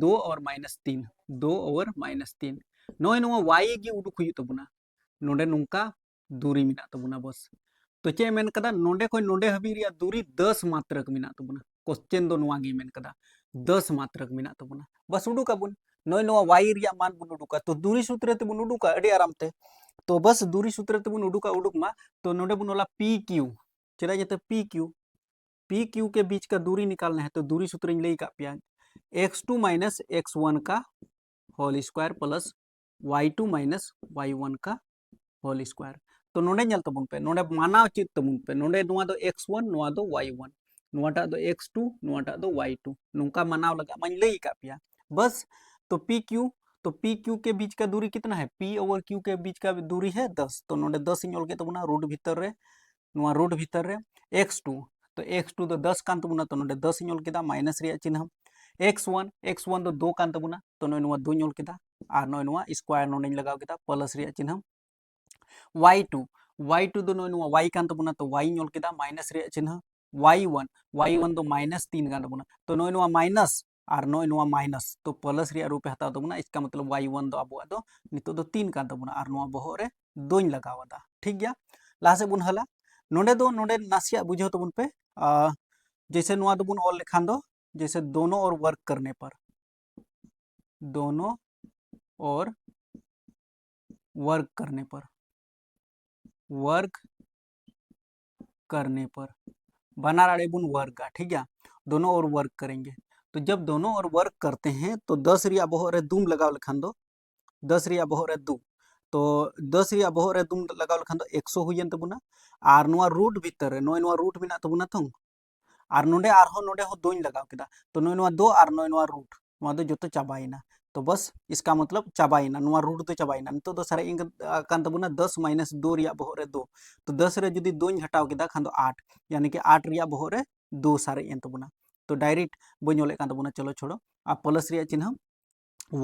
2 और -3 2 और -3 नोय नो वाई गी उडुक हुई तबुना नोडे नुंका दूरी मिना तबुना बस तो चे मेन कदा नोडे कोई नोडे हबी रिया दूरी 10 मात्रक मिना तबुना क्वेश्चन दो नुआ गी मेन कदा 10 मात्रक मिना तबुना बस उडुका बुन नोय नो वाई रिया मान बुन उडुका तो दूरी सूत्र ते बुन उडुका अड़ी आराम ते तो बस दूरी सूत्र ते बुन उडुका उडुक मा तो नोडे बुन ओला पी क्यू चला जते पी क्यू के बीच का दूरी निकालना है तो दूरी सूत्र इन लई का पिया x2 माइनस x1 का whole square plus y2 minus y1 का होल स्क्वायर तो नोडे नेल तबुन पे नोडे माना चित तबुन पे नोडे नुआ दो x1 नुआ दो y1 नुआटा दो x2 नुआटा दो y2 नुका मानाव लगा मन लई का पिया बस तो पी क्यू के बीच का दूरी कितना है p और q के बीच का दूरी है 10 तो नोडे 10 इन के तबुना रूट भीतर रे नुआ रूट भीतर रे x2 तो x2 तो 10 कान तबुना तो नोडे 10 इन केदा माइनस रिया चिन्ह x1 तो 2 कान तबुना तो नोय नुआ 2 इन केदा और नोय नुआ स्क्वायर नोडे लगाव केदा प्लस रिया चिन्ह y2 दो नोय नुआ y कान तबुना तो y इन केदा माइनस रिया चिन्ह y1 तो -3 कान तबुना तो नोय नुआ माइनस और नोय नुआ माइनस तो प्लस रिया रूप हताव तबुना इसका मतलब y1 दो अब दो नितो दो 3 कान तबुना और नुआ बहो रे 2 इन लगावदा ठीक गया लासे बुन हला नोडे नासिया बुझो तबुन पे जैसे नुआ दो बुन ऑल लेखान दो जैसे दोनों और वर्क करने पर दोनों और वर्क करने पर बना रहे बुन वर्क का ठीक है दोनों और वर्क करेंगे तो जब दोनों और वर्क करते हैं तो 10 रिया बहो रे दुम लगाव लेखान दो 10 रिया बहो रे दू तो 10 रिया बहो रे दुम लगाव लेखान दो 100 हुयन तबुना और नुआ रूट भीतर रे नोय नुआ रूट बिना तबुना तो और नोडे हो दोኝ लगाव केदा तो नोय नुआ दो और नोय नुआ रूट नुआ दो जोतो चाबाइना तो बस इसका मतलब चाबाइना नुआ रूट दो चाबाइना नितो दो सारे इंग कान तबुना 10 माइनस 2 रिया बहो रे 2 तो 10 रे जुदी दोኝ हटाव केदा खान दो 8 यानी कि 8 रिया बहो रे 2 सारे एन तबुना तो डायरेक्ट बኝ ओले कान तबुना चलो छोड़ो आ प्लस रिया चिन्ह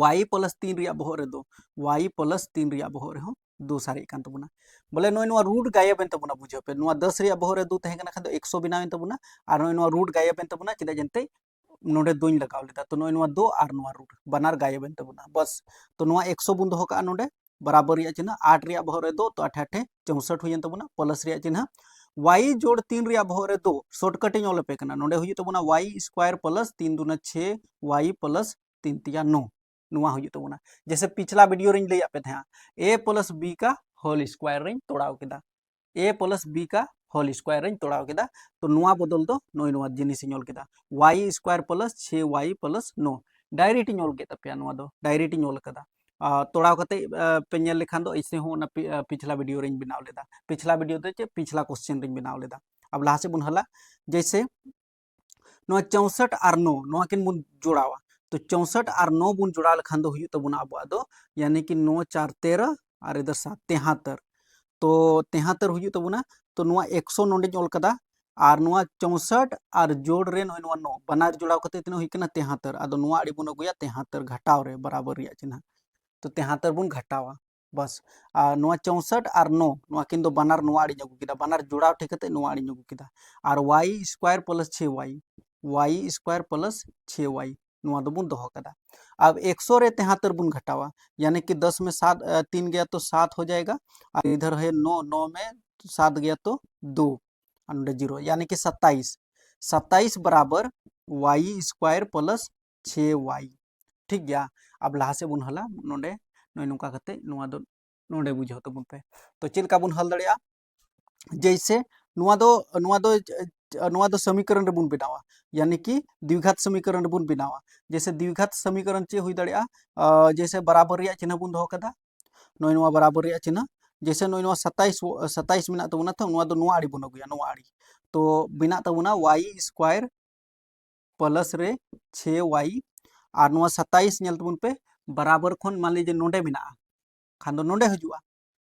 y प्लस 3 रिया बहो रे 2 y प्लस 3 रिया बहो रे हो 2 सारे कान तबुना बोले नोय नुआ रूट गायब एन तबुना बुझो पे नुआ 10 रिया बहो रे 2 तहे कना खान दो 100 बनाव एन तबुना और नोय नुआ रूट गायब एन तबुना चिदा जंते नोडे दोኝ लगाव लेदा तो नोय नुआ 2 और नुआ रूट बनार गायब एन तबुना बस तो नुआ 100 बुन दोहो का नोडे बराबर रिया चिन्ह 8 रिया बहो रे 2 तो 8 8 64 हुयन तबुना प्लस रिया चिन्ह y जोड़ 3 रिया बहो रे 2 शॉर्टकट इन पे कना नोडे हुई तबुना y स्क्वायर प्लस 3 दूना 6 y प्लस 3 तिया 9 नुआ हुई तबुना जैसे पिछला वीडियो रे लैया पे था a प्लस b का होल स्क्वायर रे तोड़ाव केदा a प्लस b का होल स्क्वायर रे तोड़ाव केदा तो नुआ बदल दो नोय नुआ जिनिस इन केदा y square plus 6y plus 9 direct इन केदा पे नुआ दो डायरेक्ट इन कदा तोड़ाव कते पे नेल लेखान दो इसे हो ना पिछला वीडियो रे बनाव लेदा पिछला वीडियो दे चे पिछला क्वेश्चन रे बनाव लेदा अब लाहा से बुन हला जैसे नुआ 64 और 9 नुआ किन बुन जोड़ावा तो 64 और 9 बुन जोड़ा लेखान दो हुई तबुना अब दो यानी कि 9 4 13 और इधर 7 73 तो 73 हुई तबुना तो नुआ 100 नोडे ऑल कदा और नुआ 64 और जोड़ रे नोय नुआ 9 बनार जोड़ाव कते तिनो हुई कना 73 आदो नुआ आड़ी बुन अगुया 73 घटाव रे बराबर रिया चिन्ह तो 73 बुन घटावा बस नुआ 64 और 9 नुआ किन दो बनार नुआ आड़ी जगु किदा बनार जोड़ाव ठेकते नुआ आड़ी जगु किदा और y square plus 6y y square plus 6y नुआ दो बुन दोहो कदा अब 100 रे 73 बुन घटावा यानी कि 10 में 7 3 गया तो 7 हो जाएगा और इधर है 9 9 में 7 गया तो 2 और 0 यानी कि 27 27 बराबर y स्क्वायर प्लस 6y ठीक गया अब लाहा से बुन हला नोडे नोय नुका कते नुआ दो नोडे बुझो तबुन पे तो चेलका बुन हल दड़िया जैसे नुआ दो समीकरण रे बुन बनावा यानी कि द्विघात समीकरण रे बुन बनावा जैसे द्विघात समीकरण चे हुई दड़िया जैसे बराबर रिया चिन्ह बुन दोहो कदा नोय नुआ बराबर रिया चिन्ह जैसे नोय नुआ 27 मिना तबुना तो नुआ दो नुआ आड़ी बुन अगुया नुआ आड़ी तो बिना तबुना y स्क्वायर प्लस रे 6y और नोआ 27 नेल तबुन पे बराबर खन मान लीजिए नोडे बिना खान दो नोडे हजुआ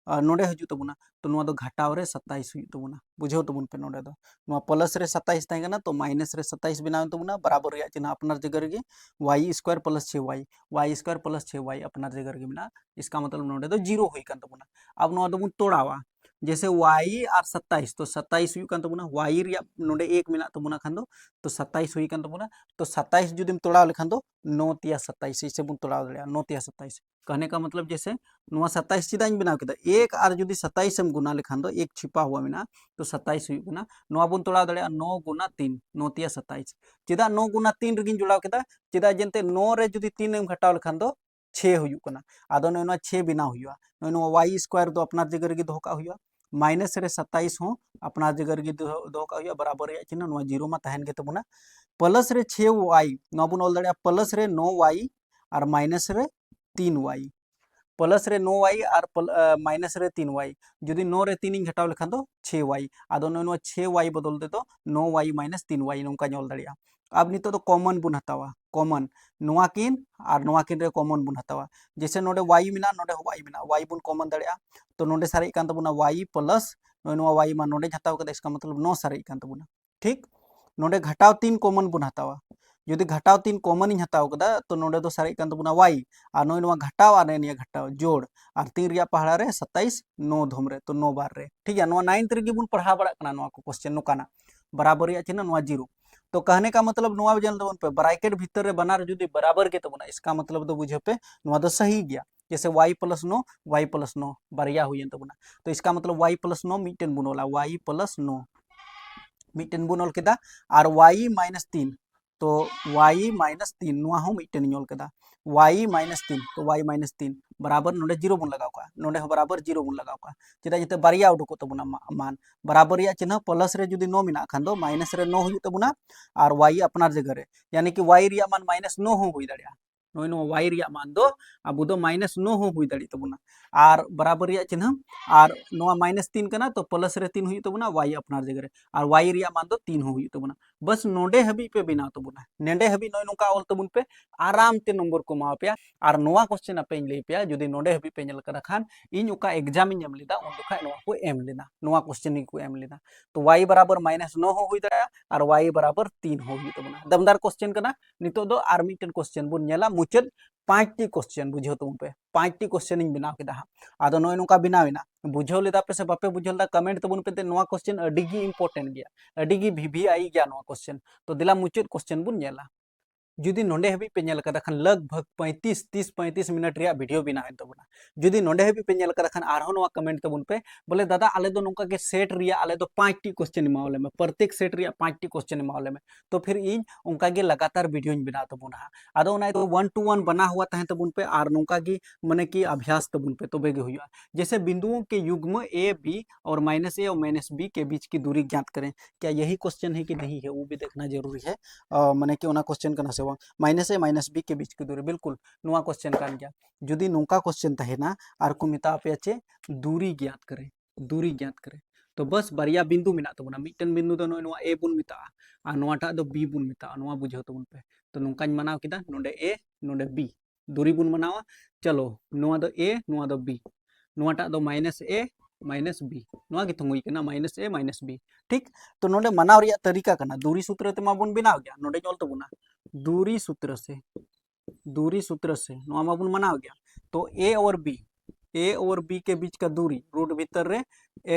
नोडे हजू तबुना तो नोआ दो घटाव रे 27 हुई तबुना बुझो तबुन पे नोडे दो नोआ प्लस रे 27 ताहे कना तो माइनस रे 27 बनाव तबुना बराबर रिया चिन्ह अपनार जगह रे y square plus 6y y square plus 6y अपनार जगह रे मेना इसका मतलब नोडे दो 0 हुई कान तबुना अब नोआ दो बुन तोड़ावा जैसे y और 27 तो 27 हुई कान तबुना y रिया नोडे 1 मेना तबुना खान दो तो 27 हुई कान तबुना तो 27 जुदिम तोड़ाव लेखान दो 9 तिया 27 इसे बुन तोड़ाव दड़िया 9 तिया 27 कहने का मतलब जैसे नुआ 27 चिदा बनाव केदा एक और जुदी 27 एम गुना लेखान दो एक छिपा हुआ मेना तो 27 हुई गुना नुआ बुन तोड़ा दड़िया 9 गुना 3 9 तिया 27 चिदा 9 गुना 3 रगिन जुड़ाव केदा चिदा जेनते 9 रे जुदी 3 एम घटाव लेखान दो 6 हुई कना आदो नुआ 6 बनाव हुआ नुआ y स्क्वायर दो अपना जगह रे दोका हुआ माइनस रे 27 हो अपना जगह रे दोका हुआ बराबर या चिन्ह नुआ 0 मा तहन गे तबुना प्लस रे 6y नुआ बुन ऑल दड़िया प्लस रे 9y और माइनस रे 3y प्लस रे 9y और माइनस रे 3y जुदी 9 रे 3 घटाव लेखान दो 6y आदो नो 6y बदल दे तो 9y माइनस 3y नोंका नोल दड़िया अब नितो तो कॉमन बुन हतावा कॉमन नोआ किन और नोआ किन रे कॉमन बुन हतावा जैसे नोडे y मिना नोडे y मिना y बुन कॉमन दड़िया तो नोडे सारे कान तबुना y प्लस नोआ y मा नोडे हताव कदा इसका मतलब 9 सारे कान तबुना ठीक नोडे घटाव 3 कॉमन बुन हतावा जुदी घटाव 3 कॉमन इन हताव कदा तो नोडे दो सारे कान तबुना y और नोआ घटाव और निया घटाव जोड़ और 3 रिया पहाड़ा रे 27 9 धुम रे तो 9 बार रे ठीक है नोआ 9th रे बुन पढ़ा बड़ा कना नोआ को क्वेश्चन नोकाना बराबर या चिन्ह नोआ 0 तो कहने का मतलब नोआ जन तबन पे ब्रैकेट भीतर रे बनार जुदी बराबर के तबना इसका मतलब तो बुझे पे नोआ दो सही गया जैसे y प्लस 9 y प्लस 9 बारिया हुई तबना तो इसका मतलब y प्लस 9 मिटेन बुनोला y प्लस 9 मिटेन बुनोल केदा और y माइनस 3 तो y माइनस 3 नुआ हो मिटेन नोल केदा y माइनस 3 तो y माइनस 3 बराबर नोडे 0 बुन लगाव का नोडे हो बराबर 0 बुन लगाव का चेदा जते बारिया उडको तबुना मान बराबर या चिन्ह प्लस रे जुदी 9 मिना खान दो माइनस रे 9 हुई तबुना और y अपनार जगह रे यानी कि y रिया मान माइनस 9 हो हुई दड़िया नोय नो y रिया मान दो अब दो माइनस 9 हो हुई दड़ी तबुना और बराबर या चिन्ह और नोआ माइनस 3 कना तो प्लस रे 3 हुई तबुना y अपनार जगह रे और y रिया मान दो 3 हो हुई तबुना बस नोडे हबी पे बिना तबुना नेडे हबी नोय नोका ऑल तबुन पे आराम ते नंबर को मा पे और नोआ क्वेश्चन आपे लई पे जुदी नोडे हबी पे नेल करा खान इन ओका एग्जाम इन एम लेदा उन दुखा नोआ को एम लेदा नोआ क्वेश्चन को एम लेदा तो y बराबर माइनस 9 हो हुई दड़ा और y बराबर 3 हो हुई तबुना दमदार क्वेश्चन कना नितो दो आर मिटन क्वेश्चन बुन नेला मुचद 5टी क्वेश्चन बुझो तुम पे 5टी क्वेश्चन इन बनाव केदा आदो नोय नोका बनावेना बुझो लेदा पे से बापे बुझल दा कमेंट तबुन पे नोआ क्वेश्चन अडिगी इंपोर्टेंट गया अडिगी वीवीआई गया नोआ क्वेश्चन तो दिला मुचद क्वेश्चन बुन नेला जुदी नोडे हबी पे नेल कदा खान लगभग 35 मिनट रिया वीडियो बनाव तबना जुदी नोडे हबी पे नेल कदा खान आरहो नोआ कमेंट तबुन पे बोले दादा आले दो नोका के सेट रिया आले दो 5टी क्वेश्चन मावले में प्रत्येक सेट रिया 5टी क्वेश्चन मावले में तो फिर इन उनका के लगातार वीडियो इन बना तबुना आदो उना तो 1 to 1 बना हुआ तहे तबुन पे आर नोका की माने की अभ्यास तबुन पे तो बेगे हुआ जैसे बिंदुओं के युग्म ए बी और माइनस ए और माइनस बी के बीच की दूरी ज्ञात करें क्या यही क्वेश्चन है कि नहीं है वो भी देखना जरूरी है माने कि उना क्वेश्चन करना से माइनस ए माइनस बी के बीच की दूरी बिल्कुल नुआ क्वेश्चन कान गया जुदी नोका क्वेश्चन तहेना आर को मिता पे अच्छे दूरी ज्ञात करें तो बस बारिया बिंदु मिना तबना मिटन बिंदु दो नोआ ए बुन मिता आ नोआटा दो बी बुन मिता नोआ बुझो तबन पे तो नोकाñ मानाव किदा नोडे ए नोडे बी दूरी बुन मनावा चलो नोआ दो ए नोआ दो बी नोआटा दो माइनस ए माइनस बी नोआ की थंगुई कना माइनस ए माइनस बी ठीक तो नोडे मनाव रिया तरीका कना दूरी सूत्र ते माबुन बनाव गया नोडे जोल तबुना दूरी सूत्र से नोआ माबुन मनाव गया तो ए और बी के बीच का दूरी रूट भीतर रे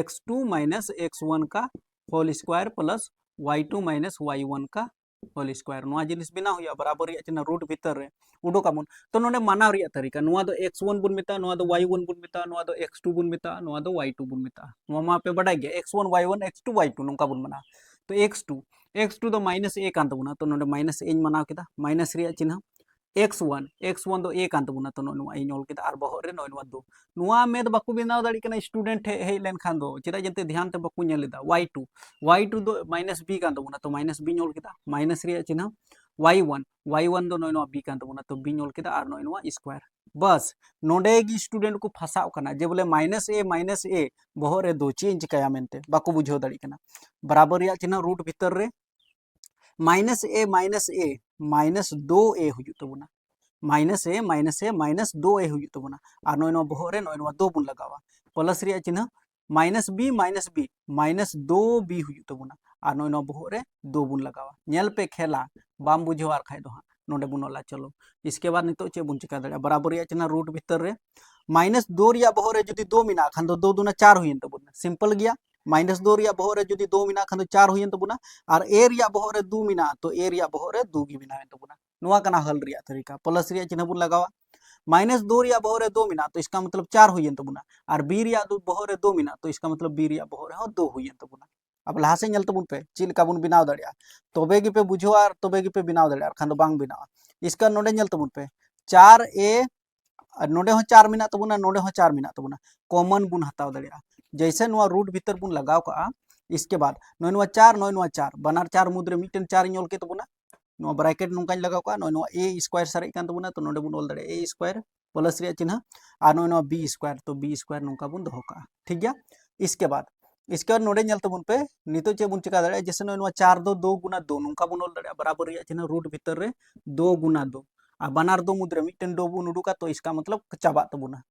x2 माइनस x1 का whole square plus y2 minus y1 का होल स्क्वायर नोआ जिनिस बिना हुआ बराबर या चिन्ह रूट भीतर रे उडोका मुन तो नोडे मानाव रिया तरीका नोआ दो x1 बुन मिता नोआ दो y1 बुन मिता नोआ दो x2 बुन मिता नोआ दो y2 बुन मिता नोआ मा पे बडाई गया x1 y1 x2 y2 नोका बुन मना तो x2 दो माइनस ए कान तबुना तो नोडे माइनस ए मनाव केदा माइनस रिया चिन्ह x1 दो ए कान तबुना तो नोआ इन ऑल केदा आर बहर रे नोआ दो नोआ में दो बाकु बिनाव दाड़ी कना स्टूडेंट हे लेन खान दो चेदा जते ध्यान ते बाकु नेल लेदा y2 दो माइनस बी कान तबुना तो माइनस बी ऑल केदा माइनस रिया चिन्ह y1 दो नोआ बी कान तबुना तो बी ऑल केदा आर नोआ स्क्वायर बस नोडे की स्टूडेंट को फसाव कना जे बोले माइनस ए बहर रे दो चेंज कया मेनते बाकु बुझो दाड़ी कना बराबर रिया चिन्ह रूट भीतर रे माइनस ए माइनस 2a हुई तबना माइनस ए माइनस 2a हुई तबना और नोय बहर रे नोय 2 बुन लगावा प्लस रे चिन्ह माइनस बी माइनस 2b हुई तबना और नोय बहर रे 2 बुन लगावा नेल पे खेला बाम बुझेवार खाय दो नोडे बुन ओला चलो इसके बाद नितो चे बुन चिका दड़े बराबर या चिन्ह रूट भीतर रे माइनस 2 रिया बहर रे जुदी 2 मिना खान दो 2 दुना 4 हुई तबना सिंपल गया माइनस 2 रिया बहर रे जुदी 2 मिना खान दो 4 हुई तबना और ए रिया बहर रे 2 मिना तो ए रिया बहर रे 2 गी मिना तबना नुआ कना हल रिया तरीका प्लस रिया चिन्ह बुन लगावा माइनस 2 रिया बहर रे 2 मिना तो इसका मतलब 4 हुई तबना और बी रिया बहर रे 2 मिना तो इसका मतलब बी रिया बहर रे 2 हुई तबना अब लहा से तबन पे चील का बुन बिनाव दड़िया तबे गे पे बुझवा और तबे गे पे बिनाव दड़िया खान दो बांग बिनावा इसका नोडे तबन पे 4a नोडे हो 4 मिना तबना नोडे हो 4 मिना तबना कॉमन बुन हताव दड़िया जैसे नुआ रूट भीतर बुन लगाव का इसके बाद नोय 4 बनार 4 मुद्रे मिटन 4 इन ओल के तबना नुआ ब्रैकेट नुका लगाव का नोय a स्क्वायर सारे कान तबना तो नोडे बुन ओल दड़े a स्क्वायर प्लस रे चिन्ह और नोय b स्क्वायर तो b स्क्वायर नुका बुन दोहो का ठीक गया इसके बाद नोडे नेल तबन पे नितो चे बुन चिका दड़े जैसे नोय 4 2 गुना 2 नुका बुन ओल दड़े बराबर या चिन्ह रूट भीतर रे 2 गुना 2 और बनार 2 मुद्रे मिटन 2 बुन उडुका तो इसका मतलब चाबा तबना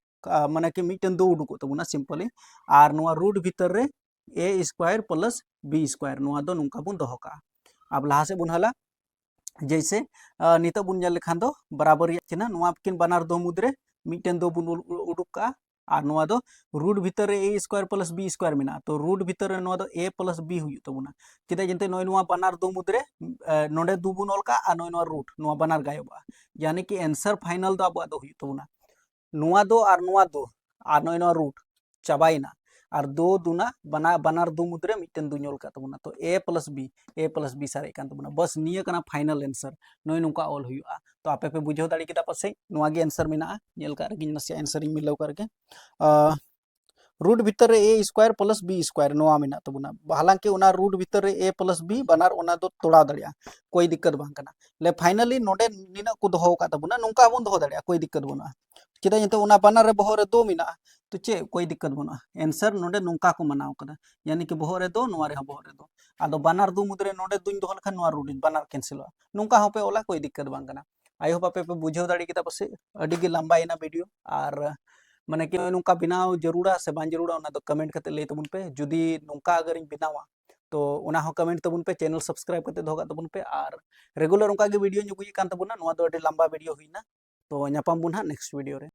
माने कि मिटन 2 उडुको तबना सिंपली और नुआ रूट भीतर रे a square plus b square नुआ दो नुका बुन दोहो का अब लहा से बुन हला जैसे नितो बुन नेल लेखान दो बराबर या चिन्ह नुआ किन बनार 2 मुद्रे मिटन 2 बुन उडुक का और नुआ दो रूट भीतर रे a square plus b square मिना तो रूट भीतर रे नुआ दो a प्लस b हुई तबना चिदा जंते नोय नुआ बनार 2 मुद्रे नोडे 2 बुन ओल का और नोय नुआ रूट नुआ बनार गायबा यानी कि आंसर फाइनल दो अब दो हुई तबना नुआ दो और नोय नुआ रूट चाबाइना और 2 दुना बनार 2 मुद्रे मिटन 2 ओल का तबना तो a प्लस b सारे कान तबना बस निया कना फाइनल आंसर नोय नुका ऑल हुआ तो आपे पे बुझो दाड़ी किदा पासे नुआ गे आंसर मिना नेल का रे नसे आंसर इन मिलाव करके रूट भीतर रे a square plus b square नोआ मिना तबना हालांकि उना रूट भीतर रे a प्लस b बनार उना दो तोड़ा दड़िया कोई दिक्कत बांग कना ले फाइनली नोडे निना को दोहो का तबना नुका बुन दोहो दड़िया कोई दिक्कत बना चिदा जंते उना बनार रे बहर रे 2 मिना तो चे कोई दिक्कत बना आंसर नोडे नुका को मनाव कदा यानी कि बहर रे 2 नुआ रे बहर रे 2 आदो बनार 2 मुद्रे नोडे दुñ दोहो लखन नुआ रूट बनार कैंसिल नुका हो पे ओला कोई दिक्कत बांग कना आई होप आपे पे बुझाव दाड़ी किदा पासे अडी गे लंबा इना वीडियो और माने कि नुका बिनाव जरूरा से बांग जरूरा उना दो कमेंट करते ले तबन पे जुदी नुका अगर इन बिनावा तो उना हो कमेंट तबन पे चैनल सब्सक्राइब करते दोगा तबन पे और रेगुलर उनका गे वीडियो नुगुई कान तबना नुआ दो अडी लंबा वीडियो हुईना तो न्यापाम बुन हा नेक्स्ट वीडियो रे।